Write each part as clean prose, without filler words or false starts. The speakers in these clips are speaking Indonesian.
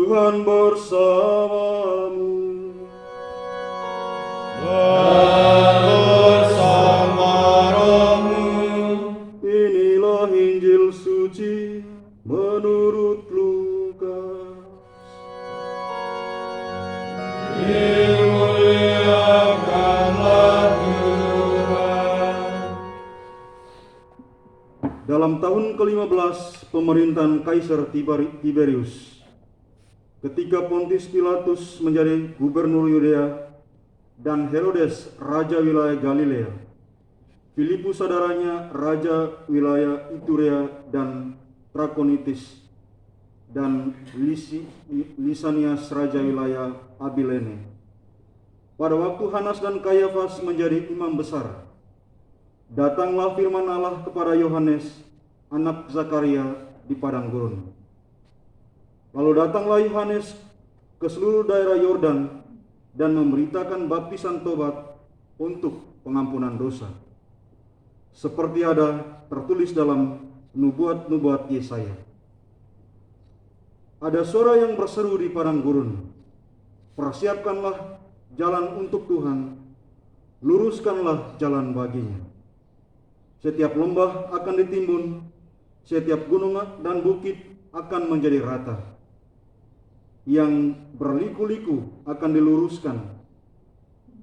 Tuhan bersamamu. Dan bersama rohmu. Inilah Injil suci menurut Lukas. Dimuliakanlah Tuhan. Dalam tahun ke-15 pemerintahan Kaisar Tiberius, ketika Pontius Pilatus menjadi gubernur Yudea dan Herodes raja wilayah Galilea, Filipus saudaranya raja wilayah Iturea dan Trakonitis, dan Lisanias raja wilayah Abilene. Pada waktu Hanas dan Kayafas menjadi imam besar, datanglah firman Allah kepada Yohanes, anak Zakaria, di padang gurun. Lalu datanglah Yohanes ke seluruh daerah Yordan dan memberitakan baptisan tobat untuk pengampunan dosa, seperti ada tertulis dalam nubuat-nubuat Yesaya. Ada suara yang berseru di padang gurun, "Persiapkanlah jalan untuk Tuhan, luruskanlah jalan baginya. Setiap lembah akan ditimbun, setiap gunung dan bukit akan menjadi rata. Yang berliku-liku akan diluruskan,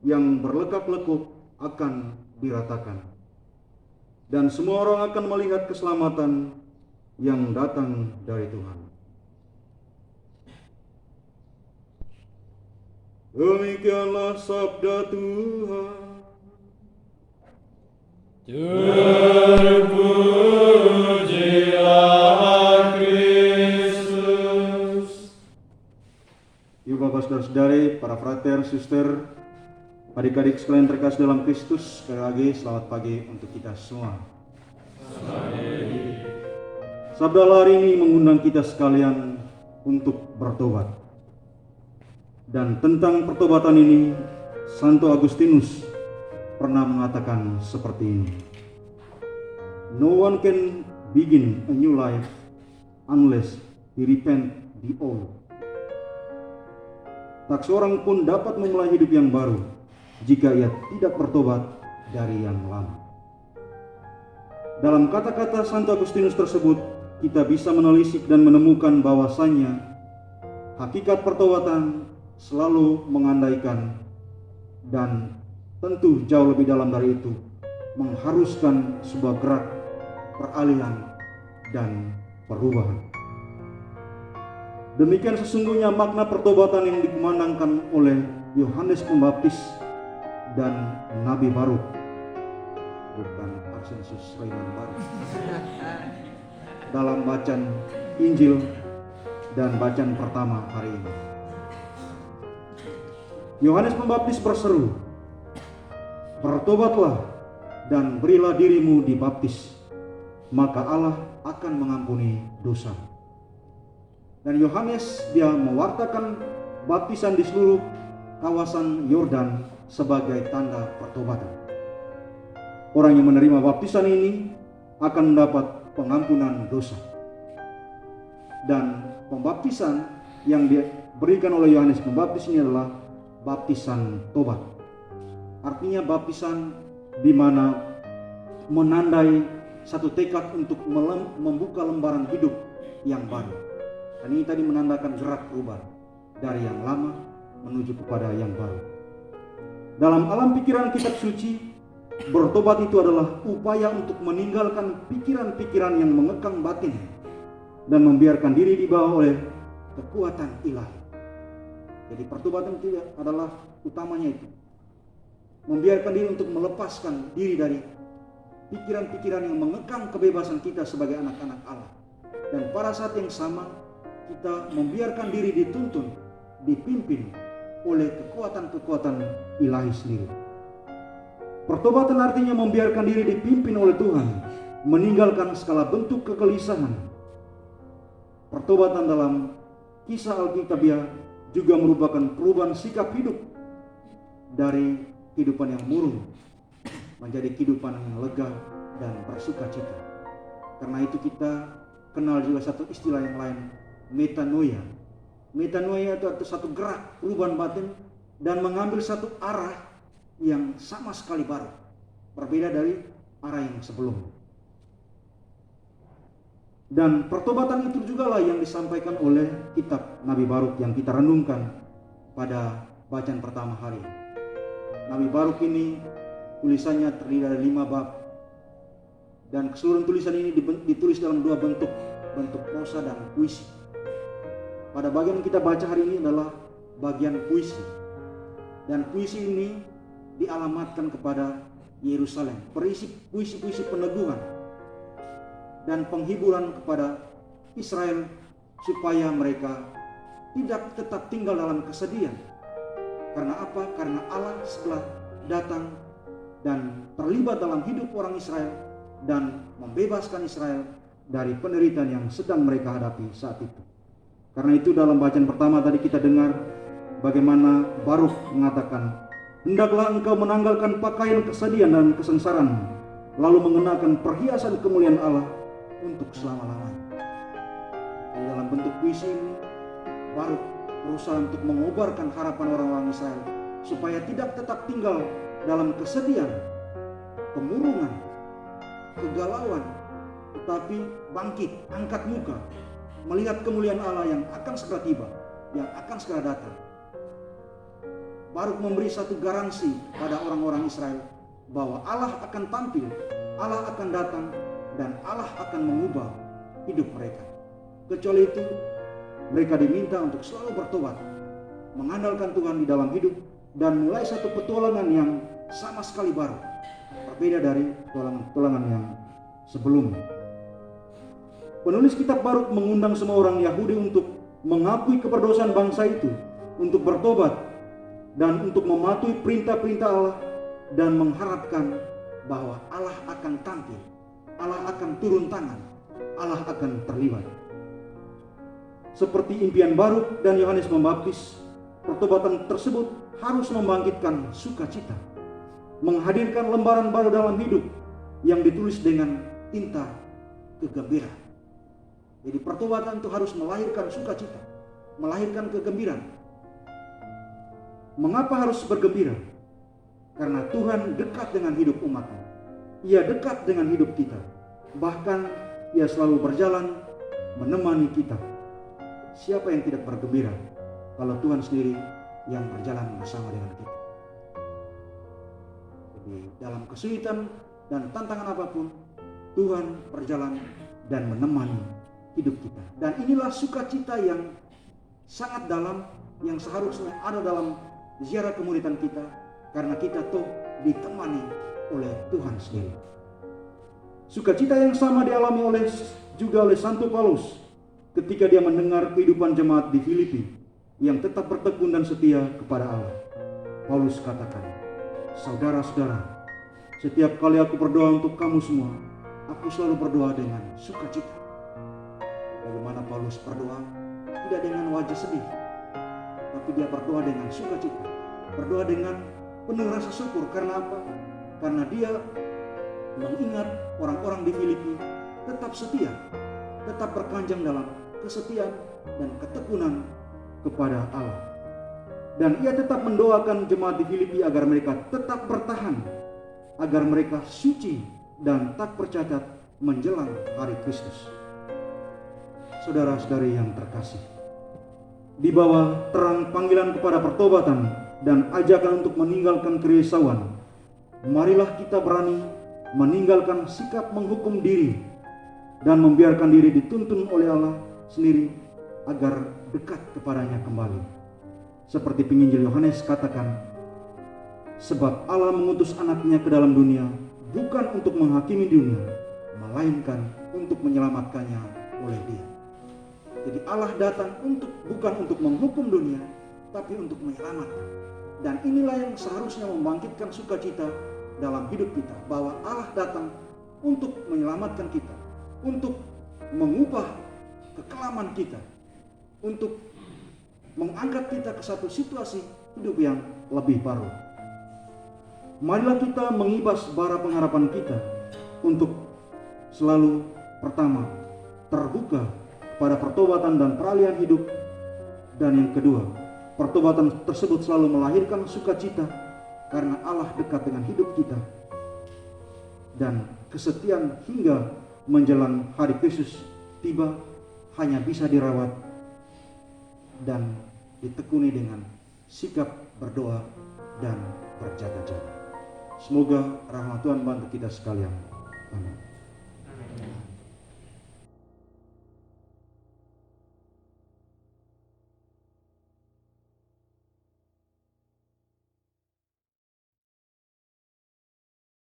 yang berlekak-lekuk akan diratakan. Dan semua orang akan melihat keselamatan yang datang dari Tuhan." Demikianlah sabda Tuhan. Terpujilah Kristus. Ibu bapak saudara-saudari, para frater, suster, adik-adik sekalian terkasih dalam Kristus, sekali lagi selamat pagi untuk kita semua. Sabda hari ini mengundang kita sekalian untuk bertobat. Dan tentang pertobatan ini, Santo Agustinus pernah mengatakan seperti ini: "No one can begin a new life unless he repent the old." Tak seorang pun dapat memulai hidup yang baru jika ia tidak bertobat dari yang lama. Dalam kata-kata Santo Agustinus tersebut, kita bisa menelisik dan menemukan bahwasannya hakikat pertobatan selalu mengandaikan, dan tentu jauh lebih dalam dari itu, mengharuskan sebuah gerak peralihan dan perubahan. Demikian sesungguhnya makna pertobatan yang dikumandangkan oleh Yohanes Pembaptis dan Nabi Baruk, bukan Arsensius Raiman Baruk, dalam bacaan Injil dan bacaan pertama hari ini. Yohanes Pembaptis berseru, "Bertobatlah dan berilah dirimu dibaptis, maka Allah akan mengampuni dosa." Dan Yohanes dia mewartakan baptisan di seluruh kawasan Yordan sebagai tanda pertobatan. Orang yang menerima baptisan ini akan mendapat pengampunan dosa. Dan pembaptisan yang diberikan oleh Yohanes Pembaptis ini adalah baptisan tobat. Artinya baptisan di mana menandai satu tekad untuk membuka lembaran hidup yang baru. Dan ini tadi menandakan gerak perubahan dari yang lama menuju kepada yang baru. Dalam alam pikiran kitab suci, bertobat itu adalah upaya untuk meninggalkan pikiran-pikiran yang mengekang batin dan membiarkan diri dibawa oleh kekuatan ilahi. Jadi pertobatan itu adalah utamanya itu, membiarkan diri untuk melepaskan diri dari pikiran-pikiran yang mengekang kebebasan kita sebagai anak-anak Allah. Dan pada saat yang sama, kita membiarkan diri dituntun, dipimpin oleh kekuatan-kekuatan ilahi sendiri. Pertobatan artinya membiarkan diri dipimpin oleh Tuhan, meninggalkan segala bentuk kegelisahan. Pertobatan dalam kisah Alkitabiah juga merupakan perubahan sikap hidup dari kehidupan yang murung menjadi kehidupan yang lega dan bersuka cita. Karena itu kita kenal juga satu istilah yang lain, metanoia, Metanoia itu artinya satu gerak perubahan batin dan mengambil satu arah yang sama sekali baru, berbeda dari arah yang sebelumnya. Dan pertobatan itu juga lah yang disampaikan oleh kitab Nabi Baruk yang kita renungkan pada bacaan pertama hari. Nabi Baruk ini tulisannya terdiri dari 5 bab, dan keseluruhan tulisan ini ditulis dalam 2 bentuk prosa dan puisi. Pada bagian yang kita baca hari ini adalah bagian puisi, dan puisi ini dialamatkan kepada Yerusalem, berisi puisi-puisi peneguhan dan penghiburan kepada Israel supaya mereka tidak tetap tinggal dalam kesedihan. Karena apa? Karena Allah setelah datang dan terlibat dalam hidup orang Israel dan membebaskan Israel dari penderitaan yang sedang mereka hadapi saat itu. Karena itu dalam bacaan pertama tadi kita dengar bagaimana Baruk mengatakan, hendaklah engkau menanggalkan pakaian kesedihan dan kesengsaraan, lalu mengenakan perhiasan kemuliaan Allah untuk selama-lamanya. Di dalam bentuk puisi ini, Baruk berusaha untuk mengobarkan harapan orang-orang Israel supaya tidak tetap tinggal dalam kesedihan, kemurungan, kegalauan, tetapi bangkit, angkat muka, melihat kemuliaan Allah yang akan segera tiba, yang akan segera datang. Baruk memberi satu garansi pada orang-orang Israel bahwa Allah akan tampil, Allah akan datang, dan Allah akan mengubah hidup mereka. Kecuali itu, mereka diminta untuk selalu bertobat, mengandalkan Tuhan di dalam hidup, dan mulai satu petualangan yang sama sekali baru, berbeda dari petualangan yang sebelumnya. Penulis kitab Baruk mengundang semua orang Yahudi untuk mengakui keberdosaan bangsa itu, untuk bertobat, dan untuk mematuhi perintah-perintah Allah, dan mengharapkan bahwa Allah akan tampil, Allah akan turun tangan, Allah akan terlibat. Seperti impian Baruk dan Yohanes Pembaptis, pertobatan tersebut harus membangkitkan sukacita, menghadirkan lembaran baru dalam hidup yang ditulis dengan tinta kegembiraan. Jadi pertobatan itu harus melahirkan sukacita, melahirkan kegembiraan. Mengapa harus bergembira? Karena Tuhan dekat dengan hidup umatnya. Ia dekat dengan hidup kita. Bahkan Ia selalu berjalan menemani kita. Siapa yang tidak bergembira kalau Tuhan sendiri yang berjalan bersama dengan kita? Jadi dalam kesulitan dan tantangan apapun, Tuhan berjalan dan menemani hidup kita. Dan inilah sukacita yang sangat dalam, yang seharusnya ada dalam ziarah kemuridan kita, karena kita tuh ditemani oleh Tuhan sendiri. Sukacita yang sama dialami juga oleh Santo Paulus ketika dia mendengar kehidupan jemaat di Filipi yang tetap bertekun dan setia kepada Allah. Paulus katakan, saudara-saudara, setiap kali aku berdoa untuk kamu semua, aku selalu berdoa dengan sukacita. Bagaimana Paulus berdoa? Tidak dengan wajah sedih, tapi dia berdoa dengan sukacita, berdoa dengan penuh rasa syukur. Karena apa? Karena dia mengingat orang-orang di Filipi tetap setia, tetap berpanjang dalam kesetiaan dan ketekunan kepada Allah. Dan ia tetap mendoakan jemaat di Filipi agar mereka tetap bertahan, agar mereka suci dan tak tercatat menjelang hari Kristus. Saudara-saudari yang terkasih, di bawah terang panggilan kepada pertobatan dan ajakan untuk meninggalkan kerisauan, marilah kita berani meninggalkan sikap menghukum diri dan membiarkan diri dituntun oleh Allah sendiri agar dekat kepadanya kembali. Seperti penginjil Yohanes katakan, sebab Allah mengutus anaknya ke dalam dunia bukan untuk menghakimi dunia, melainkan untuk menyelamatkannya oleh Dia. Jadi Allah datang bukan untuk menghukum dunia, tapi untuk menyelamatkan. Dan inilah yang seharusnya membangkitkan sukacita dalam hidup kita, bahwa Allah datang untuk menyelamatkan kita, untuk mengubah kekelaman kita, untuk mengangkat kita ke satu situasi hidup yang lebih baru. Marilah kita mengibas bara pengharapan kita untuk selalu pertama terbuka pada pertobatan dan peralihan hidup Dan yang kedua, pertobatan tersebut selalu melahirkan sukacita karena Allah dekat dengan hidup kita. Dan kesetiaan hingga menjelang hari Kristus tiba hanya bisa dirawat dan ditekuni dengan sikap berdoa dan berjaga-jaga. Semoga rahmat Tuhan bantu kita sekalian. Amin.